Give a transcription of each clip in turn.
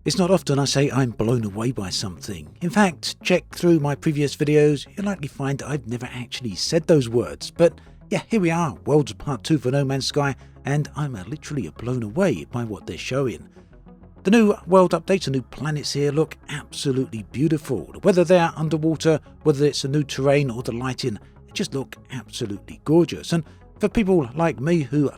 It's not often I say I'm blown away by something. In fact, check through my previous videos, you'll likely find I've never actually said those words. But yeah, here we are, Worlds Part 2 for No Man's Sky, and I'm literally blown away by what they're showing. The new world updates, the new planets here look absolutely beautiful. Whether they're underwater, whether it's a new terrain or the lighting, they just look absolutely gorgeous. And for people like me who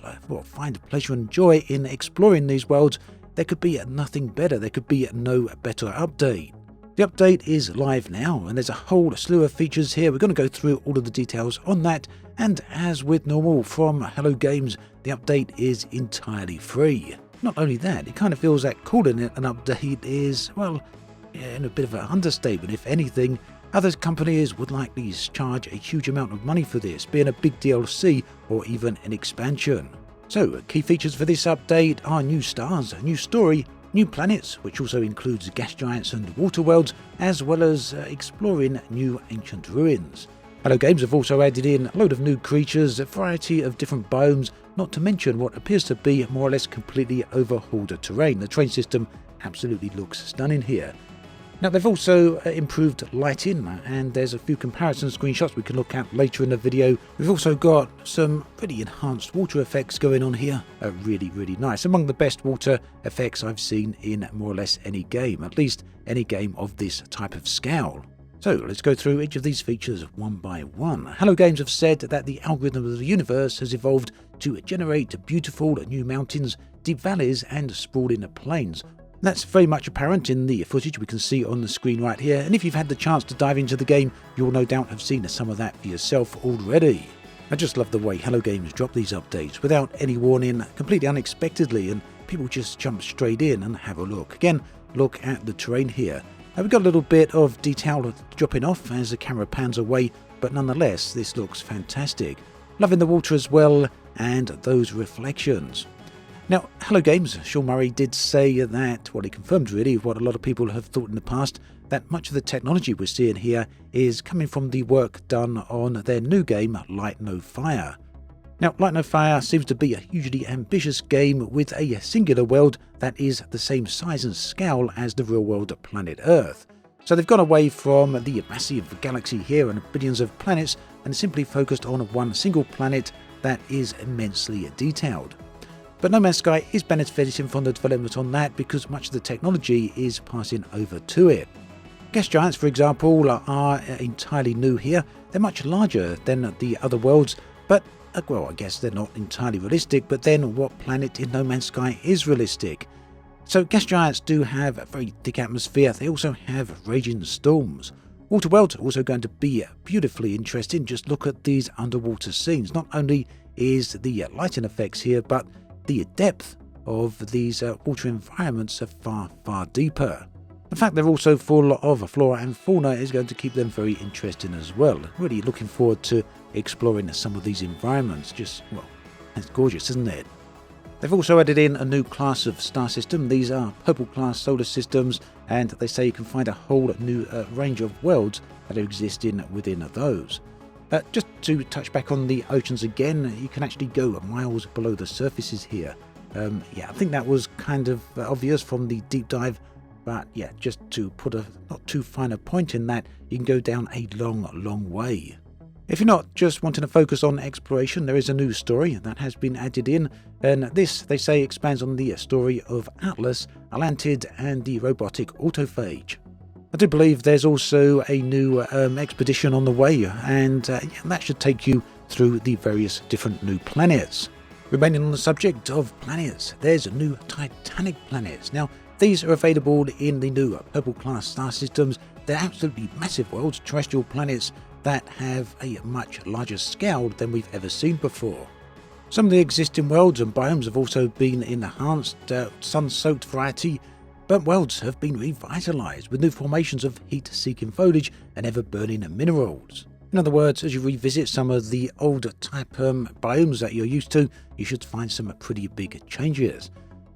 find pleasure and joy in exploring these worlds, there could be nothing better, there could be no better update. The update is live now and there's a whole slew of features here. We're going to go through all of the details on that, and as with normal from Hello Games, the update is entirely free. Not only that, it kind of feels that calling it an update is, well, in a bit of an understatement. If anything, other companies would likely charge a huge amount of money for this, being a big DLC or even an expansion. So, key features for this update are new stars, a new story, new planets, which also includes gas giants and water worlds, as well as exploring new ancient ruins. Hello Games have also added in a load of new creatures, a variety of different biomes, not to mention what appears to be more or less completely overhauled terrain. The terrain system absolutely looks stunning here. Now they've also improved lighting, and there's a few comparison screenshots we can look at later in the video. We've also got some pretty enhanced water effects going on here, really nice. Among the best water effects I've seen in more or less any game, at least any game of this type of scale. So let's go through each of these features one by one. Hello Games have said that the algorithm of the universe has evolved to generate beautiful new mountains, deep valleys and sprawling plains. That's very much apparent in the footage we can see on the screen right here, and if you've had the chance to dive into the game, you'll no doubt have seen some of that for yourself already. I just love the way Hello Games drop these updates without any warning, completely unexpectedly, and people just jump straight in and have a look. Again, look at the terrain here. We've got a little bit of detail dropping off as the camera pans away, but nonetheless, this looks fantastic. Loving the water as well, and those reflections. Now, Hello Games, Sean Murray did say that, well, he confirmed really what a lot of people have thought in the past, that much of the technology we're seeing here is coming from the work done on their new game, Light No Fire. Now, Light No Fire seems to be a hugely ambitious game with a singular world that is the same size and scale as the real-world planet Earth. So they've gone away from the massive galaxy here and billions of planets and simply focused on one single planet that is immensely detailed. But No Man's Sky is benefiting from the development on that because much of the technology is passing over to it. Gas giants, for example, are entirely new here. They're much larger than the other worlds, but, well, I guess they're not entirely realistic, but then what planet in No Man's Sky is realistic? So gas giants do have a very thick atmosphere. They also have raging storms. Water worlds are also going to be beautifully interesting. Just look at these underwater scenes. Not only is the lighting effects here, but the depth of these water environments are far deeper. The fact they're also full of flora and fauna is going to keep them very interesting as well. Really looking forward to exploring some of these environments. Just, well, that's gorgeous, isn't it? They've also added in a new class of star system. These are purple class solar systems, and they say you can find a whole new range of worlds that are existing within those. Just to touch back on the oceans again, you can actually go miles below the surfaces here. Yeah, I think that was kind of obvious from the deep dive, but yeah, just to put a not too fine a point in that, you can go down a long way. If you're not just wanting to focus on exploration, there is a new story that has been added in, and this, they say, expands on the story of Atlas, Atlantid, and the robotic autophage. I do believe there's also a new expedition on the way, and that should take you through the various different new planets. Remaining on the subject of planets, there's new Titanic planets. Now, these are available in the new purple class star systems. They're absolutely massive worlds, terrestrial planets that have a much larger scale than we've ever seen before. Some of the existing worlds and biomes have also been enhanced, sun-soaked variety, but worlds have been revitalized with new formations of heat-seeking foliage and ever-burning minerals. In other words, as you revisit some of the old type biomes that you're used to, you should find some pretty big changes.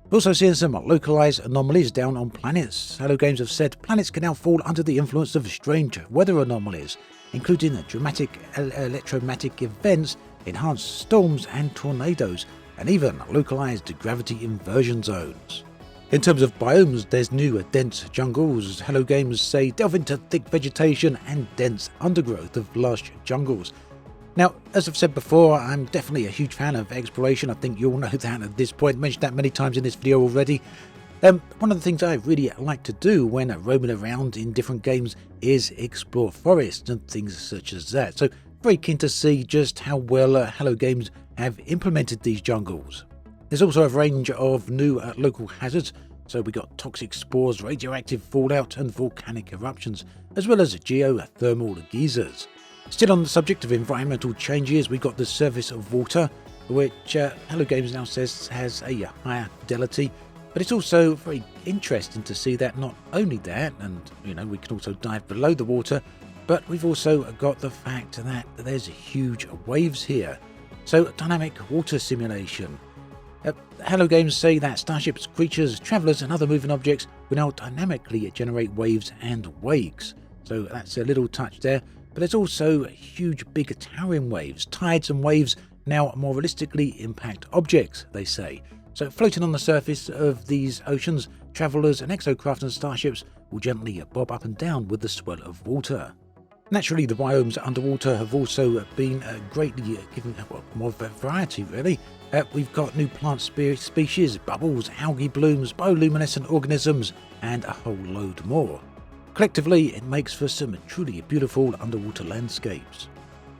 We're also seeing some localized anomalies down on planets. Hello Games have said planets can now fall under the influence of strange weather anomalies, including dramatic electromagnetic events, enhanced storms and tornadoes, and even localized gravity inversion zones. In terms of biomes, there's new dense jungles. Hello Games say delve into thick vegetation and dense undergrowth of lush jungles. Now, as I've said before, I'm definitely a huge fan of exploration. I think you all know that at this point. I mentioned that many times in this video already. One of the things I really like to do when roaming around in different games is explore forests and things such as that. So very keen to see just how well Hello Games have implemented these jungles. There's also a range of new local hazards. So we got toxic spores, radioactive fallout and volcanic eruptions, as well as geothermal geysers. Still on the subject of environmental changes, we got the surface of water, which Hello Games now says has a higher fidelity. But it's also very interesting to see that not only that, and we can also dive below the water, but we've also got the fact that there's huge waves here. So dynamic water simulation. Hello Games say that starships, creatures, travellers and other moving objects will now dynamically generate waves and wakes. So that's a little touch there. But there's also huge big towering waves. Tides and waves now more realistically impact objects, they say. So floating on the surface of these oceans, travellers and exocraft and starships will gently bob up and down with the swell of water. Naturally, the biomes underwater have also been greatly given more variety, really. We've got new plant species, bubbles, algae blooms, bioluminescent organisms, and a whole load more. Collectively, it makes for some truly beautiful underwater landscapes.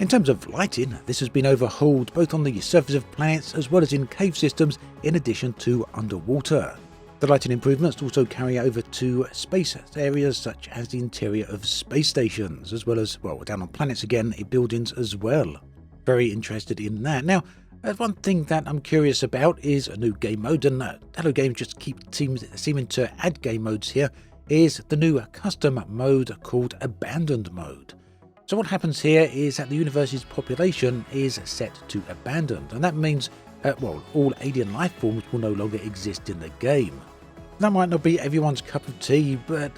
In terms of lighting, this has been overhauled both on the surface of planets as well as in cave systems, in addition to underwater. The lighting improvements also carry over to space areas such as the interior of space stations, as well as, down on planets again, in buildings as well. Very interested in that. Now, one thing that I'm curious about is a new game mode, and Hello Games just keep seeming to add game modes here, is the new custom mode called Abandoned Mode. So what happens here is that the universe's population is set to abandoned, and that means all alien life forms will no longer exist in the game. That might not be everyone's cup of tea, but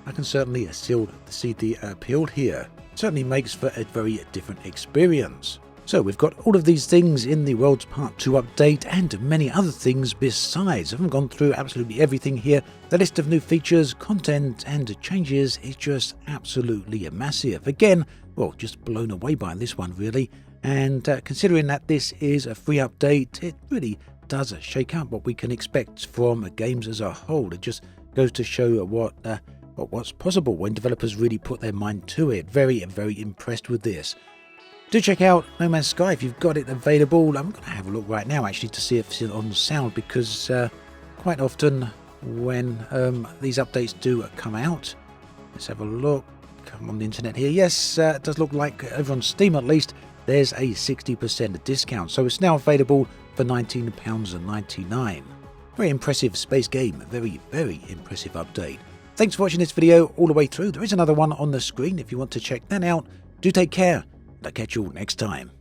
I can certainly still see the appeal here. It certainly makes for a very different experience. So we've got all of these things in the Worlds Part 2 update and many other things besides. I haven't gone through absolutely everything here. The list of new features, content and changes is just absolutely massive. Again, just blown away by this one really. And considering that this is a free update, it really does shake up what we can expect from games as a whole. It just goes to show what's possible when developers really put their mind to it. Very, very impressed with this. Do check out No Man's Sky if you've got it available. I'm going to have a look right now actually to see if it's on sound, because quite often when these updates do come out, let's have a look. Come on the internet here. Yes, it does look like over on Steam at least there's a 60% discount, so it's now available for £19.99. Very impressive space game, very, very impressive update. Thanks for watching this video all the way through. There is another one on the screen if you want to check that out. Do take care. I'll catch you all next time.